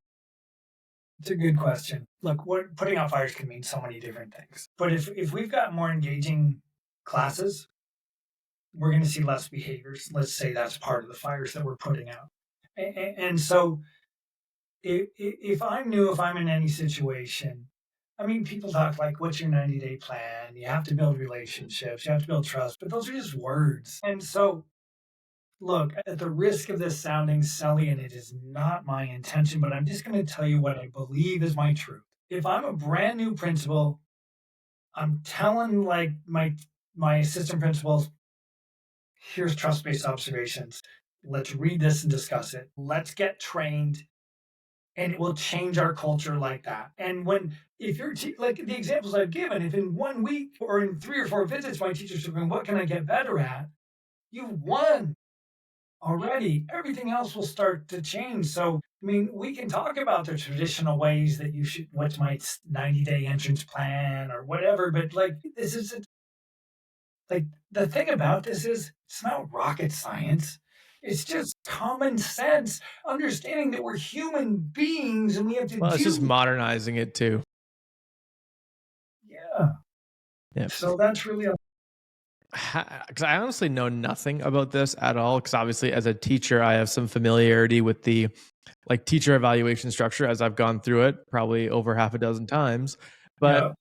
It's a good question. Look, what putting out fires can mean so many different things. But if we've got more engaging classes, we're going to see less behaviors. Let's say that's part of the fires that we're putting out. And so if I'm new, if I'm in any situation, I mean, people talk like, what's your 90-day plan? You have to build relationships, you have to build trust, but those are just words. And so, look, at the risk of this sounding silly, and it is not my intention, but I'm just going to tell you what I believe is my truth. If I'm a brand new principal, I'm telling like my assistant principals, here's trust-based observations. Let's read this and discuss it. Let's get trained, and it will change our culture like that. And if you're like the examples I've given, if in 1 week or in 3 or 4 visits, my teachers are going, what can I get better at? You've won already. Everything else will start to change. So, I mean, we can talk about the traditional ways that you should, what's my 90-day entrance plan or whatever, but like, this isn't like the thing about this is it's not rocket science. It's just common sense, understanding that we're human beings and we have to Well, it's just do. modernizing it too. Yeah. Yeah. So that's really Because I honestly know nothing about this at all. Because obviously, as a teacher, I have some familiarity with the like teacher evaluation structure as I've gone through it probably over half a dozen times. But yeah.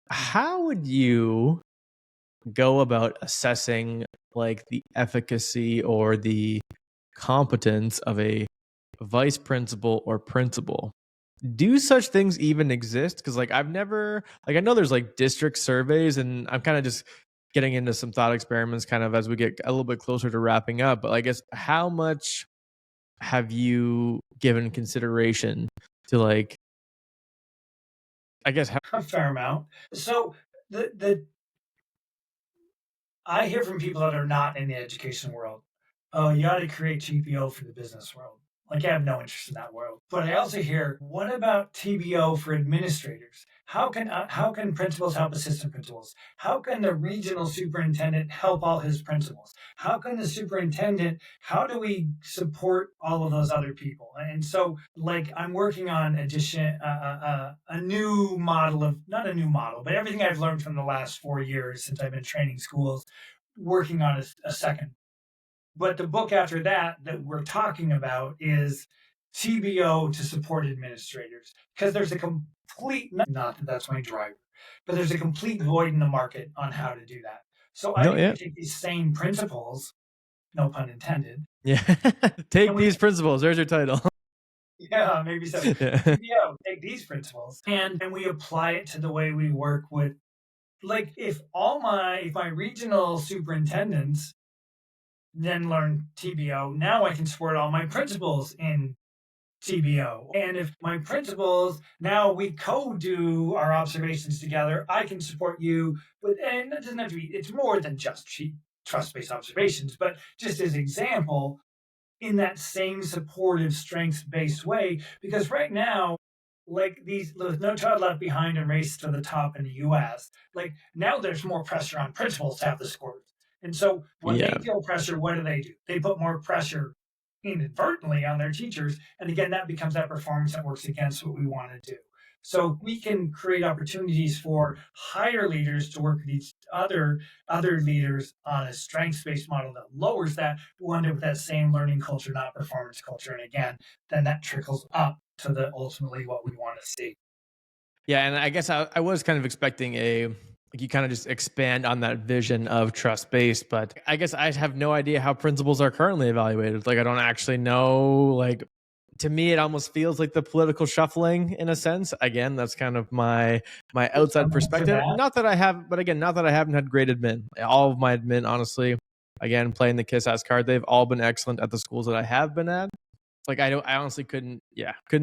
how would you go about assessing like the efficacy or the competence of a vice principal or principal? Do such things even exist? Because like I've never, like I know there's like district surveys, and I'm kind of just getting into some thought experiments kind of as we get a little bit closer to wrapping up. But I guess how much have you given consideration to like, I guess how, A fair amount. So the I hear from people that are not in the education world, oh, you got to create TPO for the business world. Like, I have no interest in that world. But I also hear, what about TBO for administrators? How can principals help assistant principals? How can the regional superintendent help all his principals? How can the superintendent? How do we support all of those other people? And so, like, I'm working on a new model of not a new model, but everything I've learned from the last 4 years since I've been training schools, working on a second. But the book after that we're talking about is TBO to support administrators, because there's a complete, not that that's my driver, but there's a complete void in the market on how to do that. So I no, think yeah, we take these same principles, no pun intended, yeah, and take we these principles. There's your title. yeah, maybe so. Yeah. TBO, take these principles and we apply it to the way we work with, like, if my regional superintendents then learn TBO. Now I can support all my principals in TBO. And if my principals, now we co-do our observations together, I can support you with, and it doesn't have to be, it's more than just trust-based observations, but just as example, in that same supportive, strengths-based way, because right now, like these with No Child Left Behind and Race to the Top in the US, like now there's more pressure on principals to have the scores. And so when they Yeah. feel pressure, what do? They put more pressure inadvertently on their teachers. And again, that becomes that performance that works against what we want to do. So we can create opportunities for higher leaders to work with each other leaders on a strengths-based model that lowers that. We'll end up with that same learning culture, not performance culture. And again, then that trickles up to the ultimately what we want to see. Yeah, and I guess I was kind of expecting like you kind of just expand on that vision of trust based, but I guess I have no idea how principles are currently evaluated. Like I don't actually know. Like to me, it almost feels like the political shuffling in a sense. Again, that's kind of my outside For perspective. that, Not that I have, but again, not that I haven't had great admin. All of my admin, honestly, again, playing the kiss ass card, they've all been excellent at the schools that I have been at. Like I honestly couldn't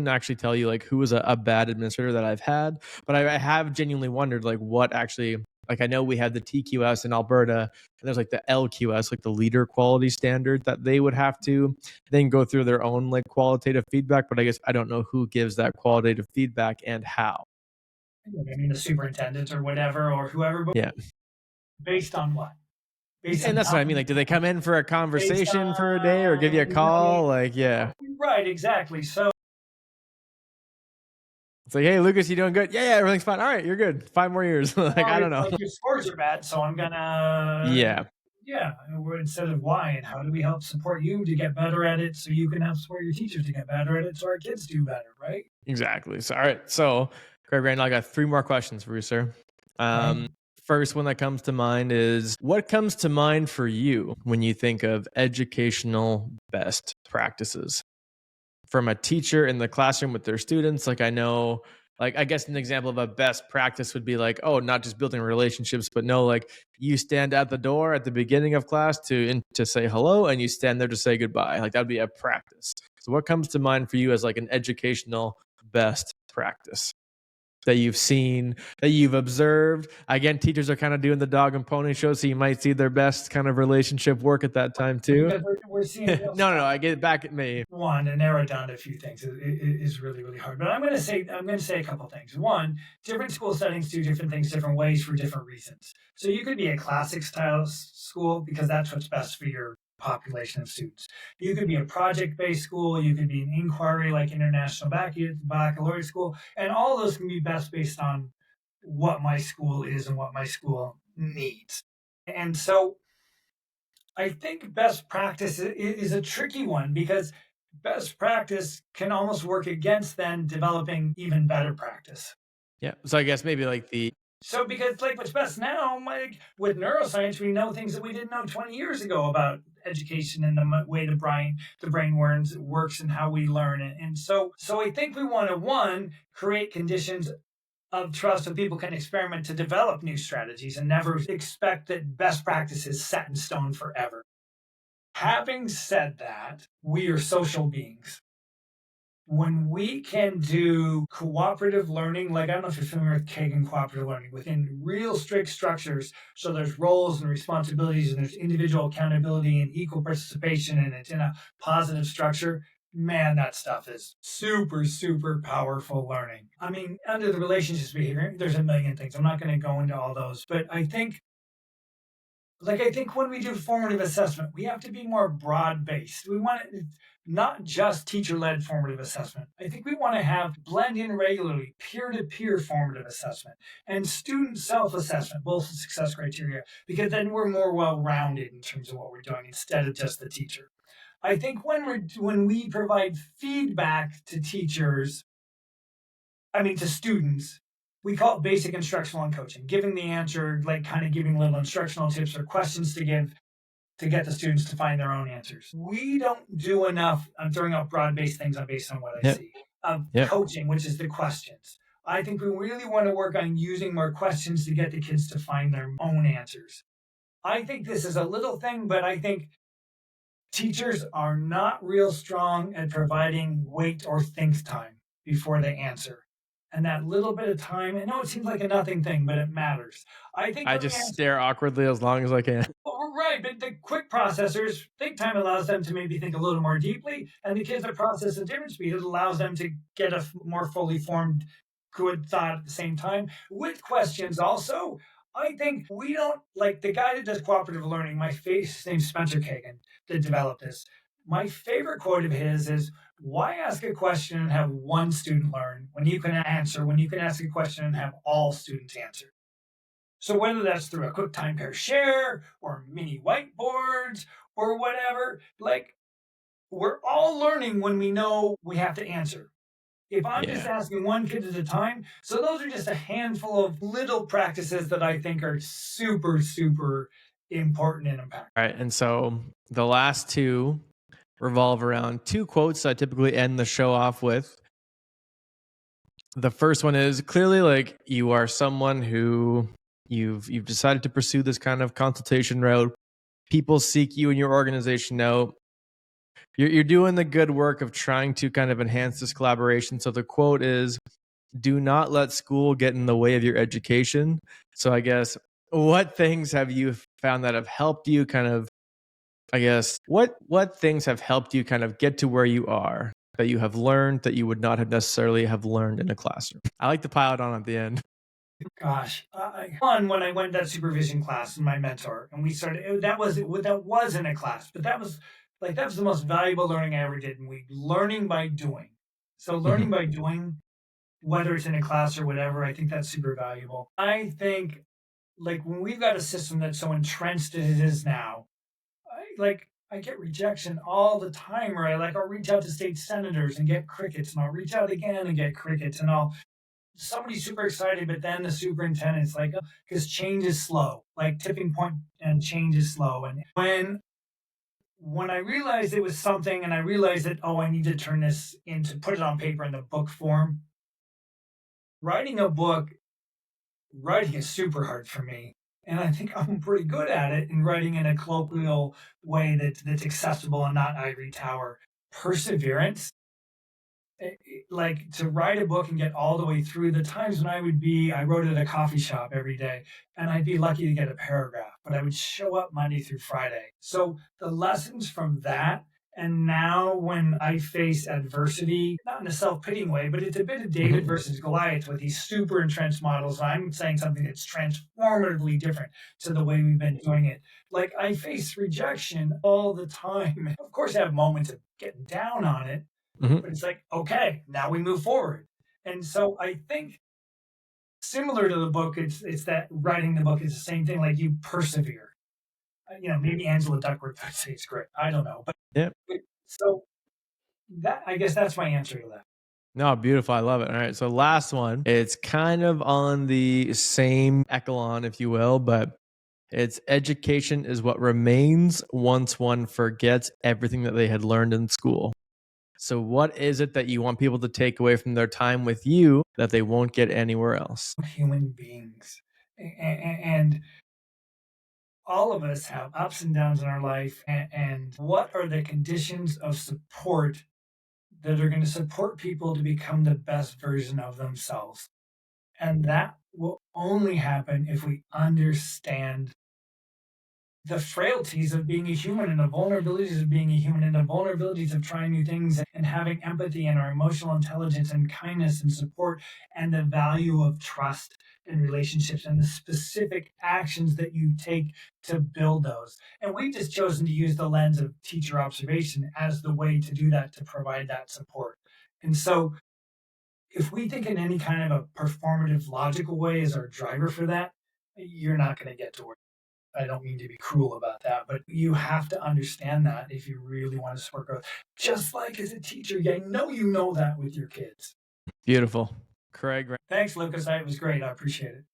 actually tell you like who was a bad administrator that I've had, but I have genuinely wondered like what actually, like I know we had the TQS in Alberta, and there's like the LQS, like the leader quality standard that they would have to then go through their own like qualitative feedback, but I guess I don't know who gives that qualitative feedback and how. I mean, the superintendent or whatever, or whoever, but Yeah. based on what? Based And on that's what I mean. Like, do they come in for a based conversation for a day or give you a on, call? Like, yeah. right, exactly. So It's like, hey, Lucas, you doing good? Yeah, everything's fine. All right, you're good. 5 more years. Like, I don't know. like your scores are bad, so I'm gonna Yeah, instead of why and how do we help support you to get better at it so you can help support your teachers to get better at it so our kids do better, right? exactly. So, all right. So, Craig Randall, I got 3 more questions for you, sir. Okay. First one that comes to mind is what comes to mind for you when you think of educational best practices? From a teacher in the classroom with their students, like I know, like I guess an example of a best practice would be like, oh, not just building relationships, but no, like you stand at the door at the beginning of class to say hello, and you stand there to say goodbye. Like that would be a practice. So what comes to mind for you as like an educational best practice that you've seen, that you've observed? Again, teachers are kind of doing the dog and pony show, so you might see their best kind of relationship work at that time too. Because we're seeing No, I get it back at me. one to narrow it down to a few things is really really hard. But I'm going to say a couple things. One, different school settings do different things different ways for different reasons. So you could be a classic style school because that's what's best for your population of students. You could be a project-based school. You could be an inquiry like international baccalaureate school, and all of those can be best based on what my school is and what my school needs. And so I think best practice is a tricky one because best practice can almost work against then developing even better practice. Yeah. So I guess maybe like the So because like what's best now, like with neuroscience, we know things that we didn't know 20 years ago about education and the way the brain works and how we learn it. And so I think we want to one create conditions of trust so people can experiment to develop new strategies and never expect that best practice is set in stone forever. Having said that, we are social beings. When we can do cooperative learning, like I don't know if you're familiar with Kagan cooperative learning, within real strict structures, so there's roles and responsibilities and there's individual accountability and equal participation and it's in a positive structure, man, that stuff is super, super powerful learning. I mean, under the relationships behavior, there's a million things. I'm not going to go into all those, but I think when we do formative assessment, we have to be more broad based. We want it not just teacher led formative assessment. I think we want to have blend in regularly peer to peer formative assessment and student self assessment, both success criteria, because then we're more well rounded in terms of what we're doing instead of just the teacher. I think when we provide feedback to teachers, to students, we call it basic instructional and coaching, giving the answer, like kind of giving little instructional tips or questions to give to get the students to find their own answers. We don't do enough. I'm throwing out broad-based things based on what I see of coaching, which is the questions. I think we really want to work on using more questions to get the kids to find their own answers. I think this is a little thing, but I think teachers are not real strong at providing wait or think time before they answer. And that little bit of time, I know it seems like a nothing thing, but it matters. I just stare awkwardly as long as I can. Right, but the quick processors, think time allows them to maybe think a little more deeply, and the kids that process at different speed, it allows them to get a more fully formed, good thought at the same time. With questions also, I think we don't, like the guy that does cooperative learning, his name's Spencer Kagan, that developed this. My favorite quote of his is, why ask a question and have one student learn when you can ask a question and have all students answer? So whether that's through a quick time pair share or mini whiteboards or whatever, like we're all learning when we know we have to answer. If I'm just asking one kid at a time, so those are just a handful of little practices that I think are super, super important and impactful. All right. And so the last two revolve around 2 quotes I typically end the show off with. The first one is clearly like you are someone who you've decided to pursue this kind of consultation route. People seek you in your organization out. You're doing the good work of trying to kind of enhance this collaboration. So the quote is, do not let school get in the way of your education. So I guess, what things have you found that have helped you kind of, I guess, what things have helped you kind of get to where you are, that you have learned that you would not have necessarily have learned in a classroom? I like to pile it on at the end. Gosh, one when I went to that supervision class and my mentor, and we started. That wasn't a class, but that was the most valuable learning I ever did. And we learning by doing. So learning Mhm. by doing, whether it's in a class or whatever, I think that's super valuable. I think like when we've got a system that's so entrenched as it is now, I get rejection all the time, where I'll reach out to state senators and get crickets, and I'll reach out again and get crickets, and I'll somebody's super excited, but then the superintendent's like, because change is slow, like tipping point, and change is slow. And when I realized it was something, and I realized that, oh, I need to turn this into put it on paper in the book form. Writing a book, writing is super hard for me. And I think I'm pretty good at it in writing in a colloquial way that's accessible and not ivory tower. Perseverance, like to write a book and get all the way through the times when I wrote at a coffee shop every day, and I'd be lucky to get a paragraph, but I would show up Monday through Friday. So the lessons from that, and now when I face adversity, not in a self-pitying way, but it's a bit of David Mhm. versus Goliath with these super entrenched models. I'm saying something that's transformatively different to the way we've been doing it. Like I face rejection all the time. Of course, I have moments of getting down on it, Mhm. but it's like, okay, now we move forward. And so I think similar to the book, it's that writing the book is the same thing. Like you persevere. Maybe Angela Duckworth would say it's great. I don't know, Yep. so that I guess that's my answer to that. No, beautiful. I love it. All right. So last one. It's kind of on the same echelon, if you will, but it's education is what remains once one forgets everything that they had learned in school. So what is it that you want people to take away from their time with you that they won't get anywhere else? Human beings, and all of us have ups and downs in our life, and what are the conditions of support that are going to support people to become the best version of themselves? And that will only happen if we understand the frailties of being a human, and the vulnerabilities of being a human, and the vulnerabilities of trying new things, and having empathy and our emotional intelligence and kindness and support, and the value of trust in relationships, and the specific actions that you take to build those. And we've just chosen to use the lens of teacher observation as the way to do that, to provide that support. And so if we think in any kind of a performative logical way as our driver for that, you're not going to get to where. I don't mean to be cruel about that, but you have to understand that if you really want to support growth. Just like as a teacher, I know you know that with your kids. Beautiful. Craig. Thanks, Lucas. It was great. I appreciate it.